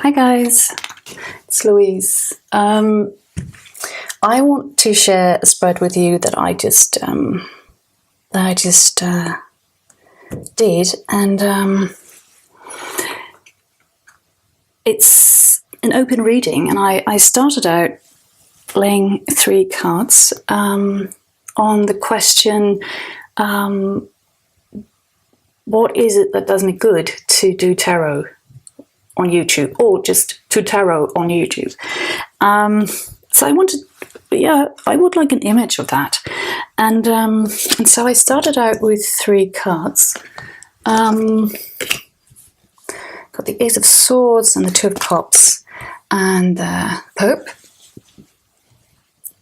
Hi guys, it's Louise. I want to share a spread with you that I just did, and it's an open reading, and I started out laying 3 cards on the question, what is it that does me good to do tarot on YouTube, or just to tarot on YouTube? So I wanted, I would like an image of that, and so I started out with 3 cards. Got the Ace of Swords and the 2 of Cups and the Pope,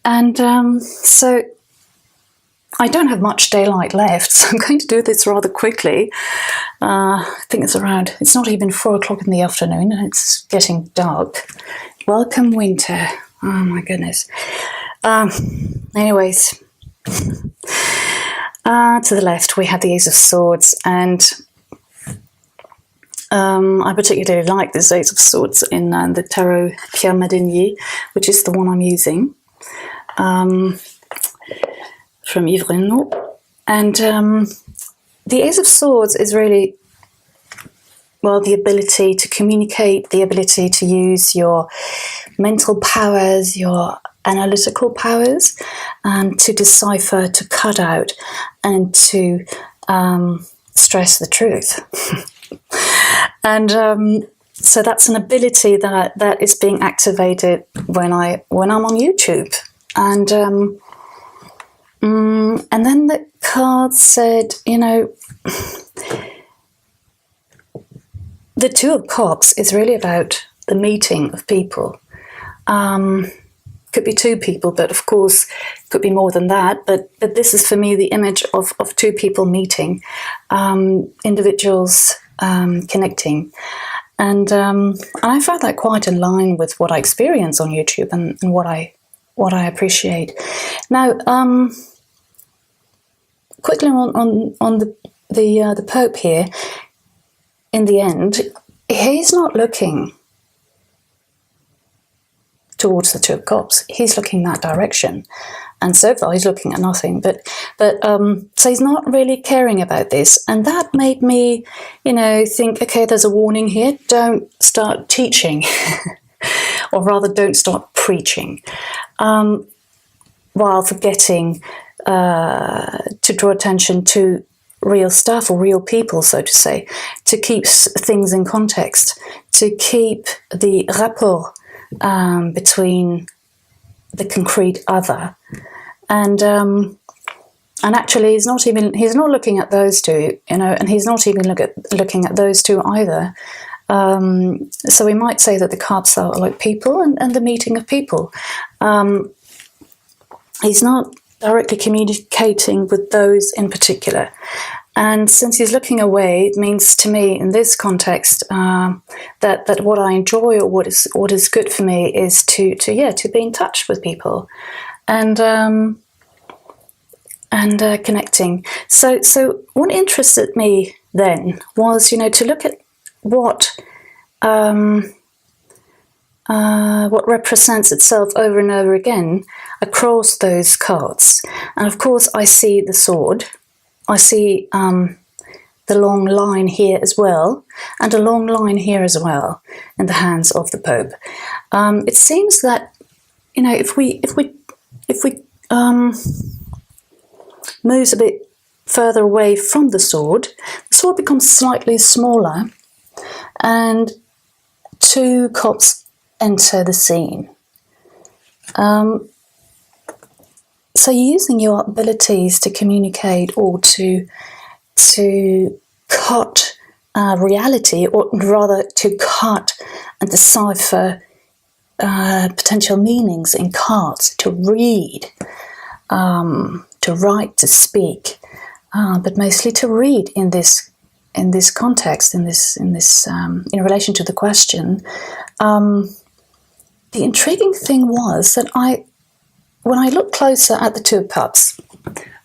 and so I don't have much daylight left, so I'm going to do this rather quickly. I think it's not even 4 o'clock in the afternoon, and it's getting dark. Welcome winter. Oh my goodness. Anyways, to the left we have the Ace of Swords, and I particularly like this Ace of Swords in the Tarot Pierre Madinier, which is the one I'm using. From Yves Renaud, and the Ace of Swords is really, well, the ability to communicate, the ability to use your mental powers, your analytical powers, to decipher, to cut out, and to stress the truth. And so that's an ability that is being activated when I'm on YouTube, and then the card said, the 2 of Cups is really about the meeting of people. Could be 2 people, but of course could be more than that. But this is for me the image of 2 people meeting, individuals connecting. And I found that quite in line with what I experience on YouTube and what I appreciate. Now, quickly on the Pope here, in the end, he's not looking towards the 2 of Cups. He's looking that direction, and so far he's looking at nothing. But so he's not really caring about this, and that made me, think, okay, there's a warning here. Don't start teaching, or rather, don't start preaching, while forgetting to draw attention to real stuff, or real people, so to say, to keep things in context, to keep the rapport between the concrete other, and actually he's not looking at those 2, and he's not even looking at those 2 either. So we might say that the cards are like people and the meeting of people. He's not directly communicating with those in particular. And since he's looking away, it means to me in this context that what I enjoy, or what is good for me, is to be in touch with people and connecting. So what interested me then was, to look at what represents itself over and over again across those cards. And of course I see the sword, I see the long line here as well, and a long line here as well in the hands of the Pope. It seems that, if we moves a bit further away from the sword becomes slightly smaller, and 2 Cups enter the scene. So using your abilities to communicate, or to cut reality, or rather to cut and decipher potential meanings in cards, to read, to write, to speak, but mostly to read in this context, in relation to the question. The intriguing thing was that when I looked closer at the 2 of Cups,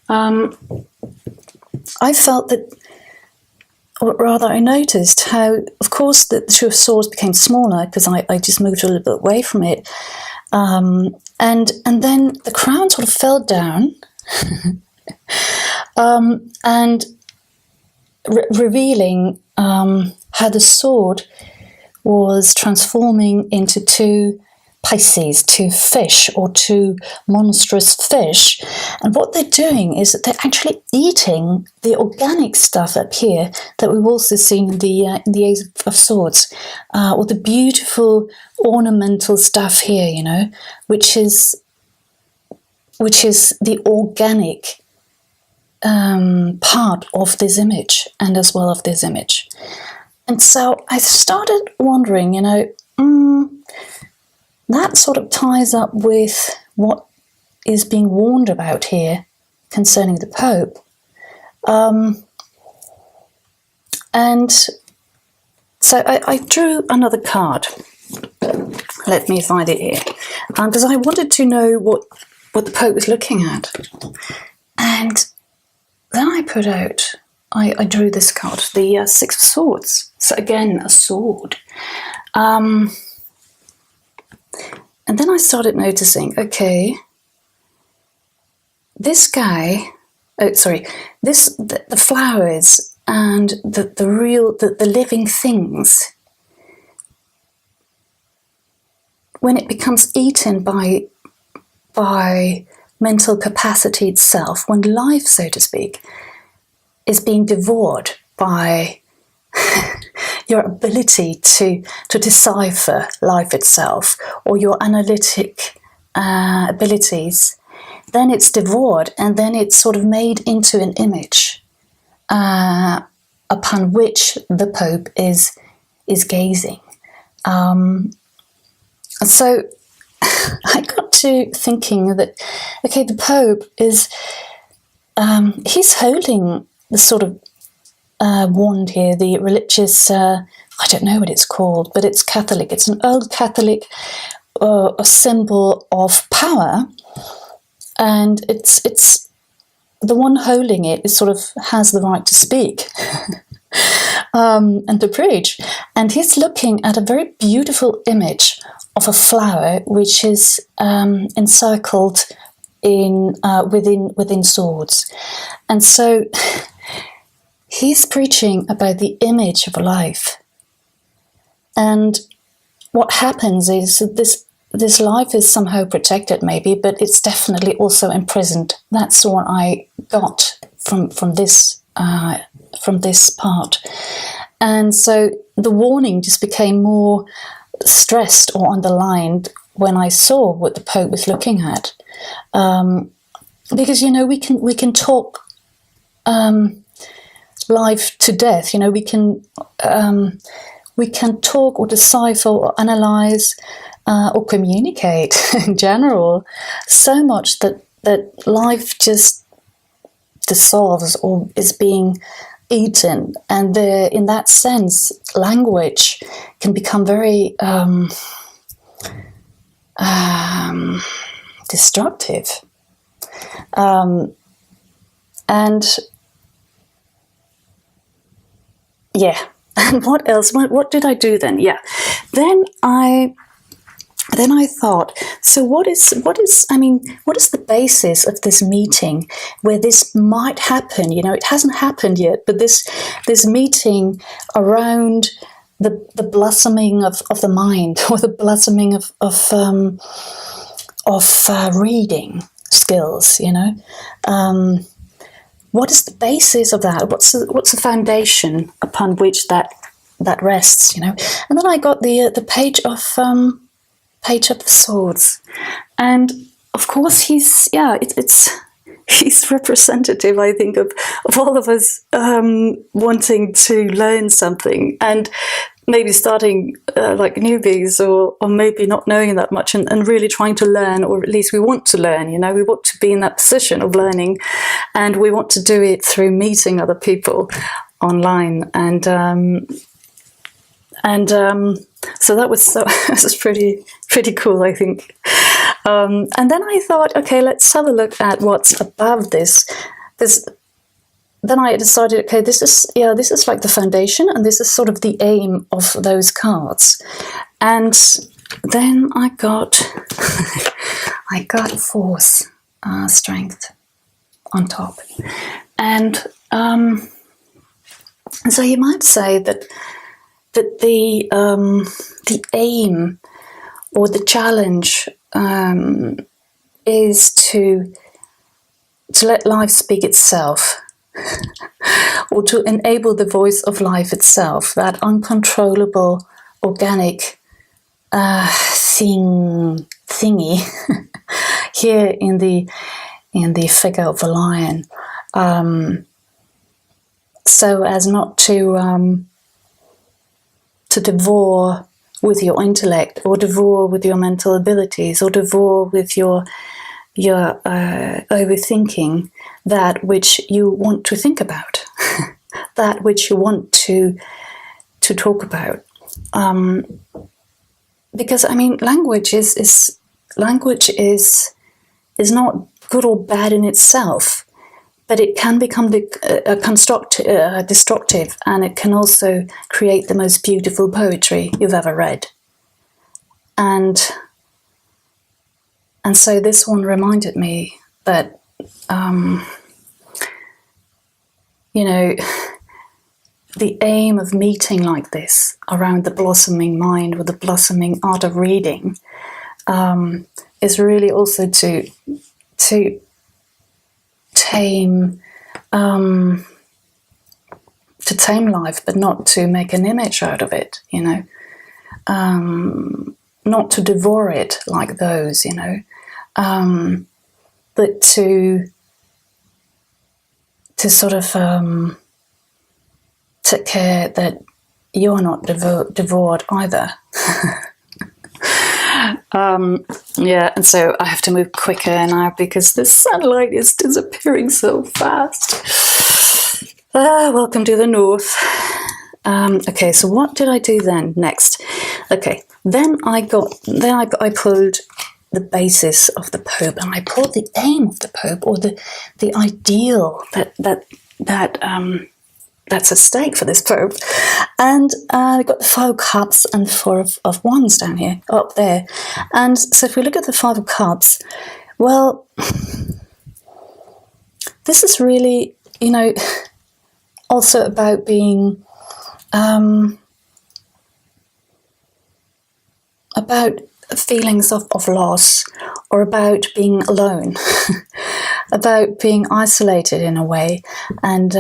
I felt that or rather I noticed how, of course, the Two of Swords became smaller because I just moved a little bit away from it. And then the crown sort of fell down and revealing how the sword was transforming into two Pisces, two fish, or two monstrous fish. And what they're doing is that they're actually eating the organic stuff up here that we've also seen in the Ace of Swords, or the beautiful ornamental stuff here, you know, which is the organic part of this image, and as well of this image. And so I started wondering, you know, that sort of ties up with what is being warned about here concerning the Pope. And so I drew another card. Let me find it here. Because I wanted to know what the Pope was looking at. And then I put out, I drew this card, the Six of Swords. So again, a sword. And then I started noticing, okay, this guy, the flowers and the living things, when it becomes eaten by mental capacity itself, when life, so to speak, is being devoured by your ability to decipher life itself, or your analytic abilities, then it's devoured, and then it's sort of made into an image upon which the Pope is gazing. So I got to thinking that, okay, the Pope is, he's holding the sort of wand here, the religious, I don't know what it's called, but it's Catholic. It's an old Catholic a symbol of power, and it's the one holding it is sort of has the right to speak and to preach. And he's looking at a very beautiful image of a flower which is encircled in within swords, and so he's preaching about the image of life. And what happens is that this life is somehow protected, maybe, but it's definitely also imprisoned. That's what I got from this part. And so the warning just became more stressed or underlined when I saw what the Pope was looking at, because, you know, we can talk life to death. You know, we can talk or decipher or analyze or communicate in general so much that life just dissolves or is being eaten, and in that sense language can become very destructive. And yeah, and what else? What did I do then? Yeah, then I thought, so what is the basis of this meeting where this might happen? You know, it hasn't happened yet, but this meeting around the blossoming of the mind, or the blossoming of reading skills. You know, what is the basis of that? What's the foundation upon which that rests? You know, and then I got the page of the Swords, and of course he's representative, I think, of all of us wanting to learn something, and maybe starting like newbies, or maybe not knowing that much, and really trying to learn, or at least we want to learn. You know, we want to be in that position of learning, and we want to do it through meeting other people online, and so that was pretty cool, I think. And then I thought, okay, let's have a look at what's above this then I decided, okay, this is like the foundation, and this is sort of the aim of those cards. And then I got force, strength on top, and so you might say that the aim or the challenge is to let life speak itself, or to enable the voice of life itself, that uncontrollable, organic thingy here in the figure of a lion, so as not to devour with your intellect, or devour with your mental abilities, or devour with your overthinking that which you want to think about, that which you want to talk about. Because I mean, language is not good or bad in itself, but it can become destructive, and it can also create the most beautiful poetry you've ever read. And so this one reminded me that, the aim of meeting like this around the blossoming mind, with the blossoming art of reading, is really also to tame life, but not to make an image out of it, not to devour it like those, but to sort of take care that you're not devoured either. And so I have to move quicker now because the sunlight is disappearing so fast. Welcome to the north. Okay, so what did I do then next? Okay, then I pulled the basis of the Pope, and I pulled the aim of the Pope, or the ideal that's at stake for this Pope. And I got the 5 of Cups and 4 of Wands down here, up there. And so if we look at the 5 of Cups, well, this is really, also about being, about feelings of loss, or about being alone, about being isolated in a way, and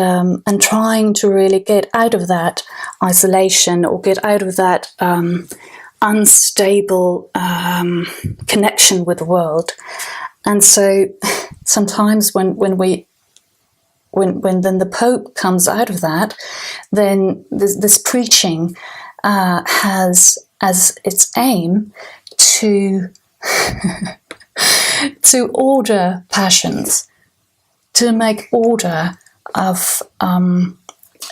trying to really get out of that isolation, or get out of that unstable connection with the world. And so sometimes when the Pope comes out of that, then this preaching has as its aim to to order passions, to make order of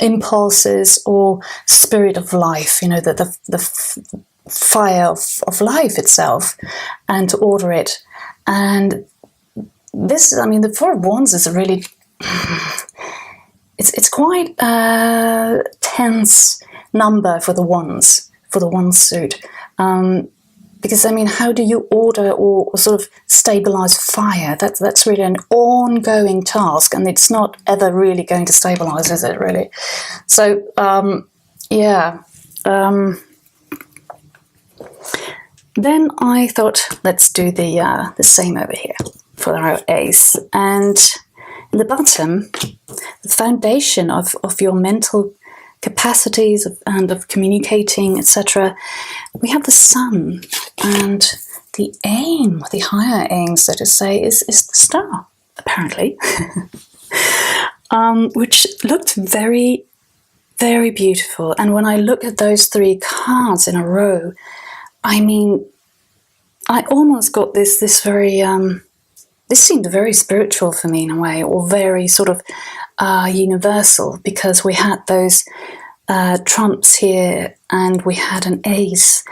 impulses or spirit of life, the fire of life itself, and to order it. And this, the 4 of Wands is a really, it's quite a tense number for the Wands suit. Because how do you order or sort of stabilize fire? That's really an ongoing task, and it's not ever really going to stabilize, is it? Really? So then I thought, let's do the same over here for our Ace, and in the bottom, the foundation of your mental capacities and of communicating, etc. We have the Sun, and the aim, the higher aim, so to say, is the Star, apparently, which looked very, very beautiful. And when I look at those 3 cards in a row, I almost got this very, this seemed very spiritual for me in a way, or very sort of universal, because we had those trumps here, and we had an Ace.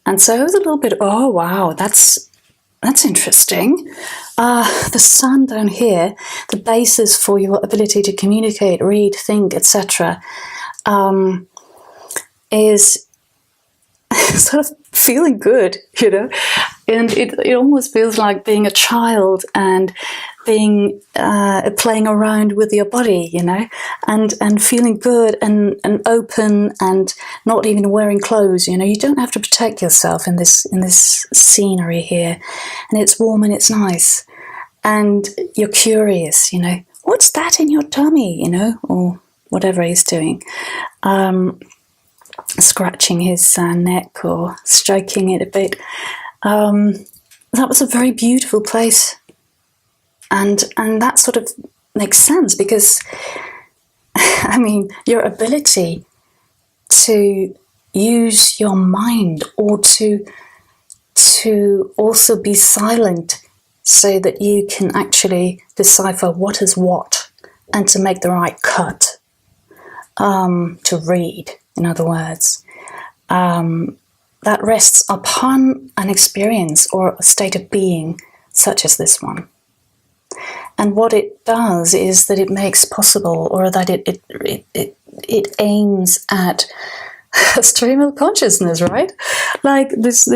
And so I was a little bit, oh wow, that's that's interesting. The sun down here, the basis for your ability to communicate, read, think, etc., is sort of feeling good, you know, and it almost feels like being a child and being playing around with your body, you know, and feeling good and open and not even wearing clothes. You know, you don't have to protect yourself in this scenery here, and it's warm and it's nice, and you're curious. You know, what's that in your tummy? You know, or whatever he's doing. Scratching his neck or stroking it a bit. That was a very beautiful place, and that sort of makes sense because, I mean, your ability to use your mind or to also be silent so that you can actually decipher what is what and to make the right cut, to read. In other words, that rests upon an experience or a state of being such as this one. And what it does is that it makes possible, or that it aims at a stream of consciousness, right? Like this.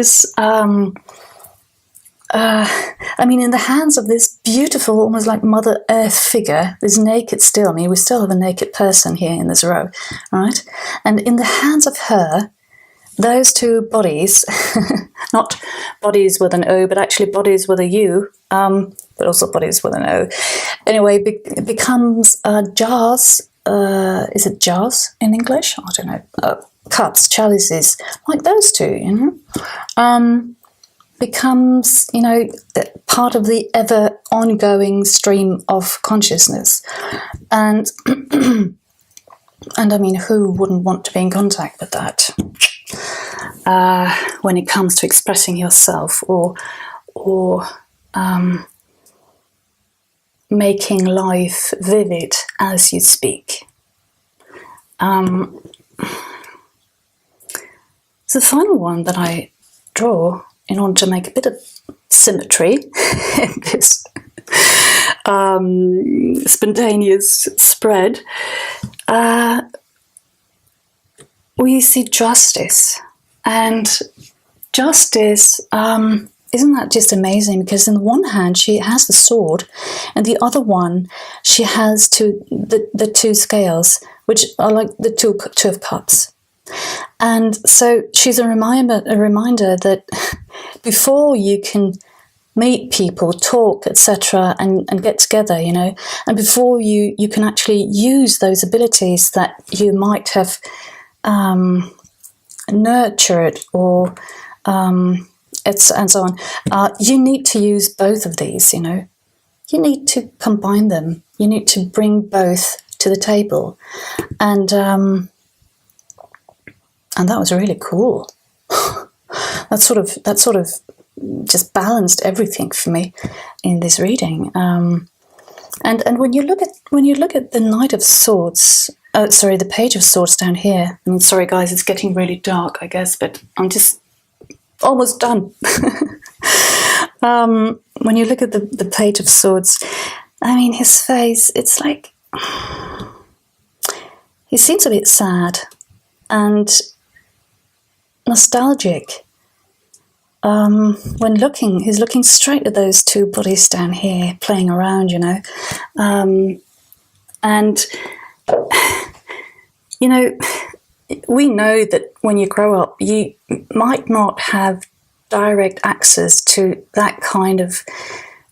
I mean, in the hands of this beautiful, almost like Mother Earth figure, this naked still, I mean, we still have a naked person here in this row, right? And in the hands of her, those two bodies, not bodies with an O, but actually bodies with a U, but also bodies with an O. Anyway, it becomes jars, is it jars in English? I don't know, cups, chalices, like those two, you know? Becomes, you know, part of the ever ongoing stream of consciousness. And and I mean, who wouldn't want to be in contact with that when it comes to expressing yourself or making life vivid as you speak. So the final one that I draw in order to make a bit of symmetry in this spontaneous spread, we see justice. And justice, isn't that just amazing? Because in the one hand, she has the sword, and the other one, she has the two scales, which are like the two of cups. And so she's a reminder that before you can meet people, talk, etc., and get together, you know, and before you can actually use those abilities that you might have nurtured or and so on, you need to use both of these, you know. You need to combine them. You need to bring both to the table. And that was really cool. that sort of just balanced everything for me in this reading. And when you look at the Knight of Swords, the Page of Swords down here. I mean, sorry guys, it's getting really dark, I guess, but I'm just almost done. When you look at the Page of Swords, I mean, his face, it's like he seems a bit sad and nostalgic. When he's looking straight at those two bodies down here, playing around, you know. And, you know, we know that when you grow up, you might not have direct access to that kind of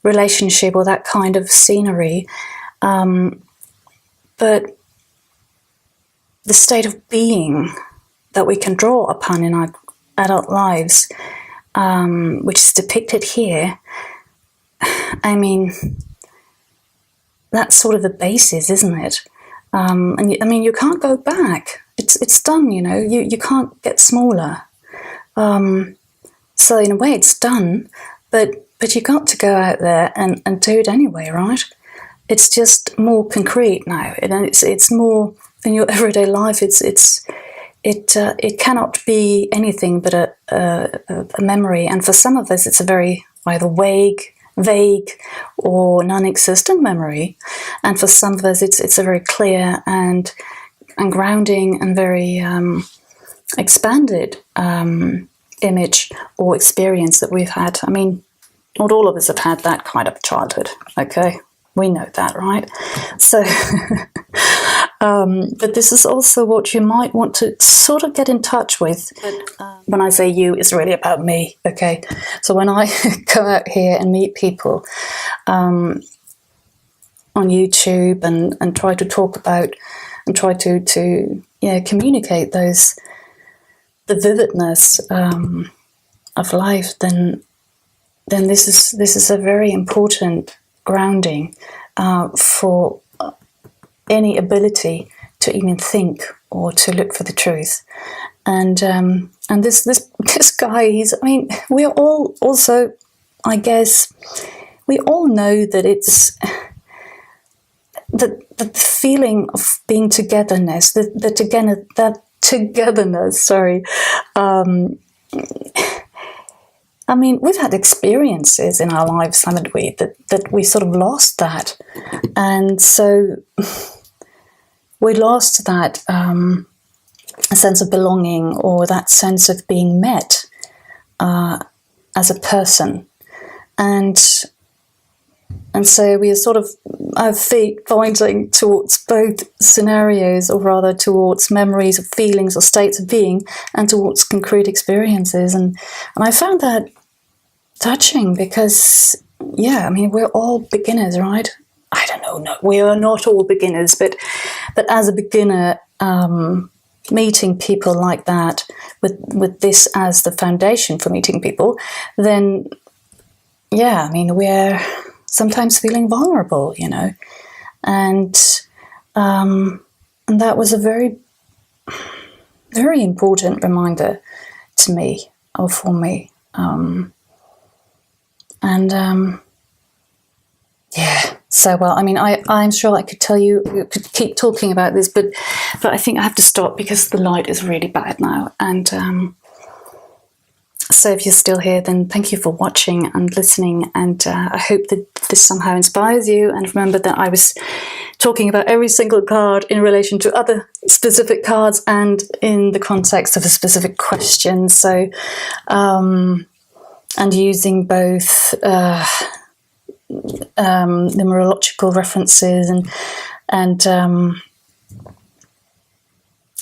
relationship or that kind of scenery. But the state of being that we can draw upon in our adult lives, which is depicted here, I mean, that's sort of the basis, isn't it? And I mean, you can't go back. It's done, you know. You can't get smaller. So in a way, it's done, but you got to go out there and do it anyway, right? It's just more concrete now, and it's more in your everyday life. It cannot be anything but a memory, and for some of us, it's a very either vague or non-existent memory, and for some of us it's a very clear and grounding and very expanded image or experience that we've had. I mean, not all of us have had that kind of childhood, okay? We know that, right? So, but this is also what you might want to sort of get in touch with. When I say you, it's really about me, okay? So when I go out here and meet people on YouTube and try to talk about and try to communicate the vividness of life, then this is a very important grounding for any ability to even think or to look for the truth. And this guy, we're all also, I guess, we all know that it's the feeling of being togetherness, that togetherness. Sorry. We've had experiences in our lives, haven't we, that we sort of lost that. And so we lost that sense of belonging, or that sense of being met as a person. And so we are sort of, our feet pointing towards both scenarios, or rather towards memories of feelings or states of being, and towards concrete experiences. And I found that touching, because, we're all beginners, right? I don't know, no, we are not all beginners, but as a beginner, meeting people like that, with this as the foundation for meeting people, then, we're sometimes feeling vulnerable, and that was a very, very important reminder to me, or for me. So, well, I'm sure I could could keep talking about this, but I think I have to stop because the light is really bad now. And so if you're still here, then thank you for watching and listening. And I hope that this somehow inspires you. And remember that I was talking about every single card in relation to other specific cards and in the context of a specific question. So, and using both numerological references and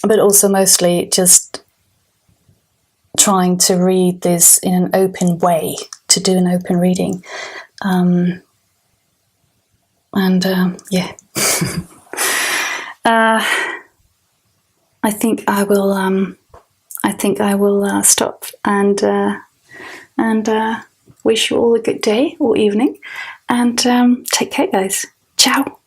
but also mostly just trying to read this in an open way, to do an open reading. I think I will stop and wish you all a good day or evening, and take care, guys. Ciao.